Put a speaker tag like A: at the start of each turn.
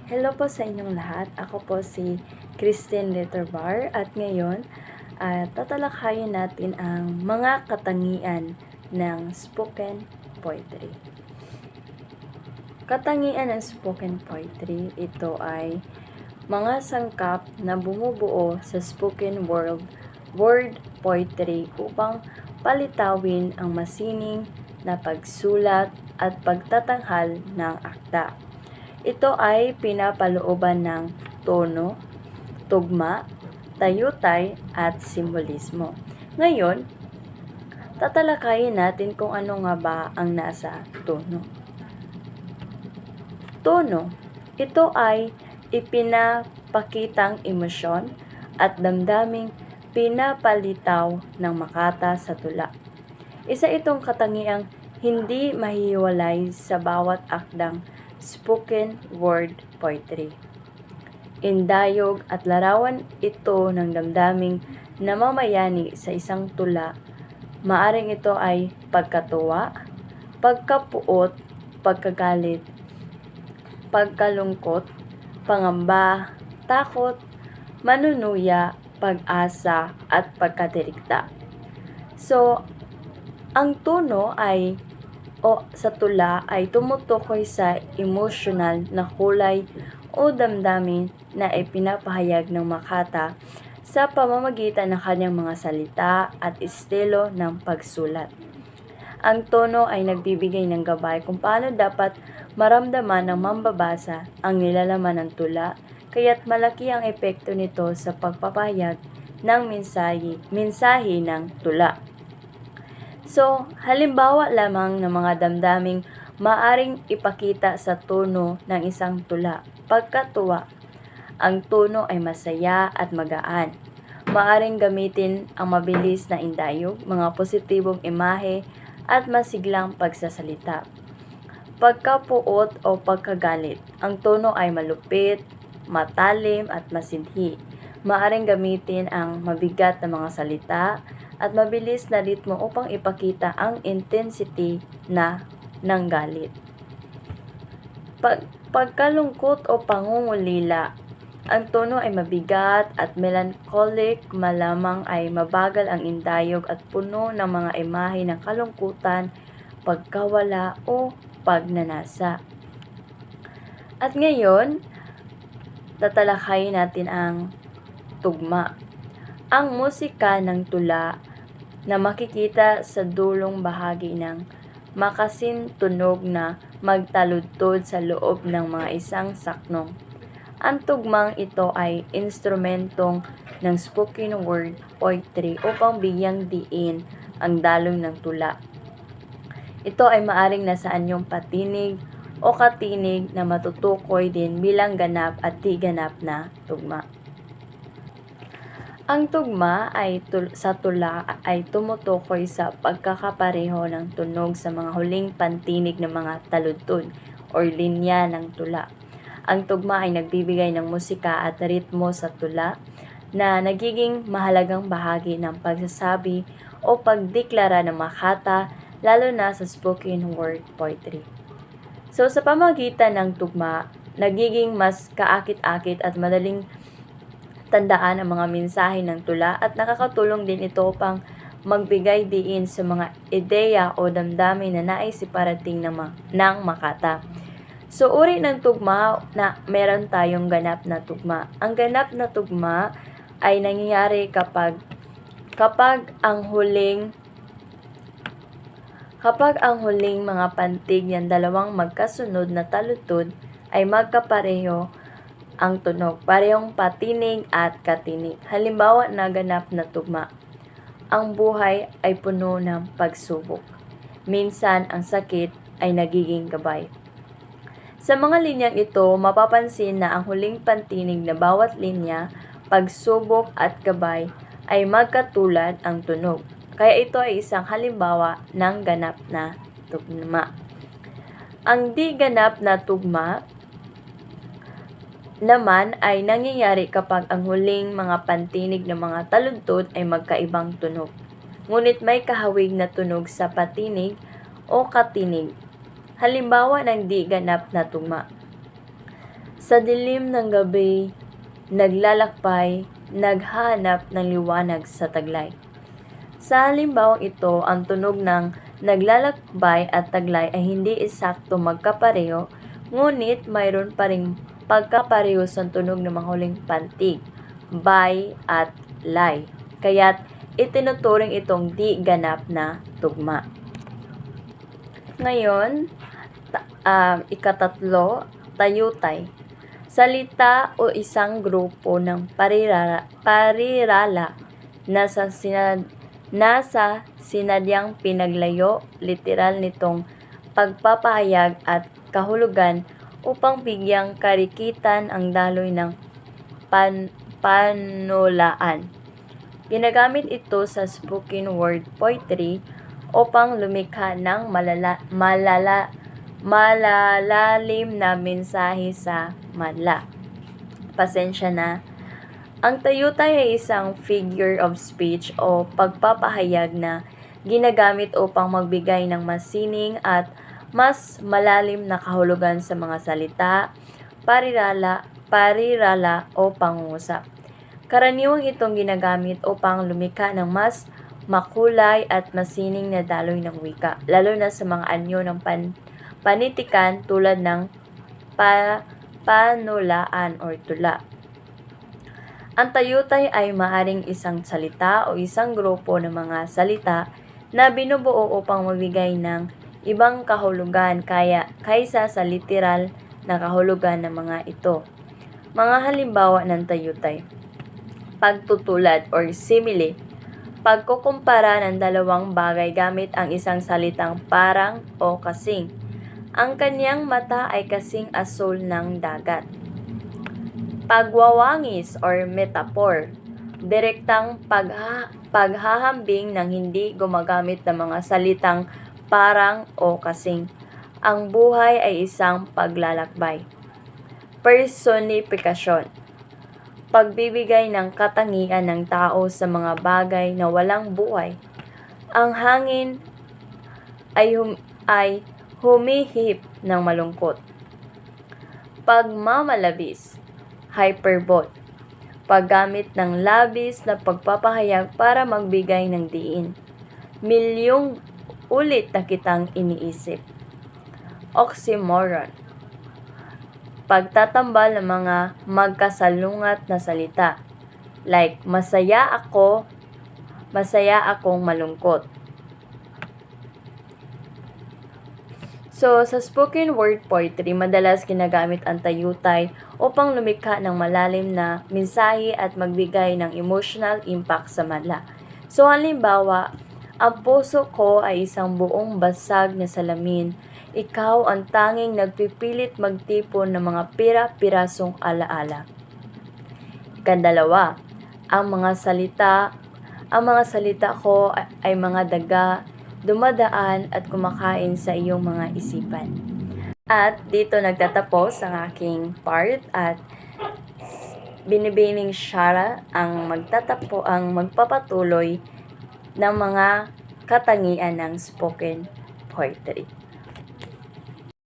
A: Hello po sa inyong lahat. Ako po si Christine Letterbar at ngayon tatalakayin natin ang mga katangian ng spoken poetry. Katangian ng spoken poetry, ito ay mga sangkap na bumubuo sa spoken word poetry upang palitawin ang masining na pagsulat at pagtatanghal ng akda. Ito ay pinapalooban ng tono, tugma, tayutay at simbolismo. Ngayon, tatalakayin natin kung ano nga ba ang nasa tono. Tono, ito ay ipinapakitang emosyon at damdaming pinapalitaw ng makata sa tula. Isa itong katangiang hindi mahihiwalay sa bawat akdang spoken word poetry. Indayog at larawan ito ng damdaming namamayani sa isang tula. Maaring ito ay pagkatuwa, pagkapuot, pagkagalit, pagkalungkot, pangamba, takot, manunuya, pag-asa, at pagkadirigta. So, ang tono sa tula ay tumutukoy sa emotional na kulay o damdamin na ipinapahayag ng makata sa pamamagitan ng kanyang mga salita at estilo ng pagsulat. Ang tono ay nagbibigay ng gabay kung paano dapat maramdaman ng mambabasa ang nilalaman ng tula, kaya't malaki ang epekto nito sa pagpapahayag ng mensahe ng tula. So, halimbawa lamang ng mga damdaming maaring ipakita sa tono ng isang tula. Pagkatuwa, ang tono ay masaya at magaan. Maaring gamitin ang mabilis na indayog, mga positibong imahe at masiglang pagsasalita. Pagkapuot o pagkagalit, ang tono ay malupit, matalim at masinhi. Maaring gamitin ang mabigat na mga salita at mabilis na ritmo upang ipakita ang intensity ng galit. Pagkalungkot o pangungulila, ang tono ay mabigat at melancholic, malamang ay mabagal ang indayog at puno ng mga imahe ng kalungkutan, pagkawala o pagnanasa. At ngayon, tatalakayin natin ang tugma. Ang musika ng tula na makikita sa dulong bahagi ng makasintunog na magtaludtod sa loob ng mga isang saknong. Ang tugmang ito ay instrumentong ng spoken word poetry upang bigyang diin ang dalong ng tula. Ito ay maaring nasa anyong patinig o katinig na matutukoy din bilang ganap at di ganap na tugma. Ang tugma sa tula ay tumutukoy sa pagkakapareho ng tunog sa mga huling pantinig ng mga taludtod o linya ng tula. Ang tugma ay nagbibigay ng musika at ritmo sa tula na nagiging mahalagang bahagi ng pagsasabi o pagdeklara ng makata, lalo na sa spoken word poetry. So sa pamamagitan ng tugma, nagiging mas kaakit-akit at madaling tandaan ang mga mensahe ng tula at nakakatulong din ito upang magbigay diin sa mga ideya o damdamin na nais iparating ng makata. So, uri ng tugma na meron tayong ganap na tugma. Ang ganap na tugma ay nangyayari kapag ang huling mga pantig ng dalawang magkasunod na taludtod ay magkapareho ang tunog, parehong patinig at katinig. Halimbawa na ganap na tugma. Ang buhay ay puno ng pagsubok. Minsan ang sakit ay nagiging gabay. Sa mga linyang ito, mapapansin na ang huling pantinig na bawat linya, pagsubok at gabay ay magkatulad ang tunog. Kaya ito ay isang halimbawa ng ganap na tugma. Ang di ganap na tugma naman ay nangyayari kapag ang huling mga pantinig ng mga taludtod ay magkaibang tunog. Ngunit may kahawig na tunog sa patinig o katinig. Halimbawa ng di ganap na tugma. Sa dilim ng gabi, naglalakbay, naghahanap ng liwanag sa taglay. Sa halimbawang ito, ang tunog ng naglalakbay at taglay ay hindi eksakto magkapareho, ngunit mayroon pa ring pagkapareho sa tunog ng mga huling pantig, bay at lay. Kaya't itinuturing itong di ganap na tugma. Ngayon, ikatatlo, tayutay. Salita o isang grupo ng parirala na sa sinadyang pinaglayo, literal nitong pagpapahayag at kahulugan upang bigyang karikitan ang daloy ng panulaan. Ginagamit ito sa spoken word poetry upang lumikha ng malalalim na mensahe sa madla. Pasensya na. Ang tayutay ay isang figure of speech o pagpapahayag na ginagamit upang magbigay ng mas sining at mas malalim na kahulugan sa mga salita, parirala o pangungusap. Karaniwang itong ginagamit upang lumikha ng mas makulay at masining na daloy ng wika, lalo na sa mga anyo ng panitikan tulad ng panulaan o tula. Ang tayutay ay maaring isang salita o isang grupo ng mga salita na binubuo upang magbigay ng ibang kahulugan kaysa sa literal na kahulugan ng mga ito. Mga halimbawa ng tayutay: pagtutulad or simile, pagkukumpara ng dalawang bagay gamit ang isang salitang parang o kasing. Ang kanyang mata ay kasing asul ng dagat. Pagwawangis or metaphor, direktang paghahambing ng hindi gumagamit ng mga salitang parang o kasing. Ang buhay ay isang paglalakbay. Personifikasyon, pagbibigay ng katangian ng tao sa mga bagay na walang buhay. Ang hangin ay humihip ng malungkot. Pagmamalabis, hyperbole, paggamit ng labis na pagpapahayag para magbigay ng diin. Milyong ulit na kitang iniisip. Oxymoron, pagtatambal ng mga magkasalungat na salita, like masaya akong malungkot. So, sa spoken word poetry, madalas ginagamit ang tayutay upang lumikha ng malalim na mensahe at magbigay ng emotional impact sa madla. So, halimbawa, ang puso ko ay isang buong basag na salamin. Ikaw ang tanging nagpipilit magtipon ng mga pira-pirasong alaala. Ikandalawa, ang mga salita ko ay mga daga, dumadaan at kumakain sa iyong mga isipan. At dito nagtatapos ang aking part at binibining Shara ang magpapatuloy ng mga katangian ng spoken poetry.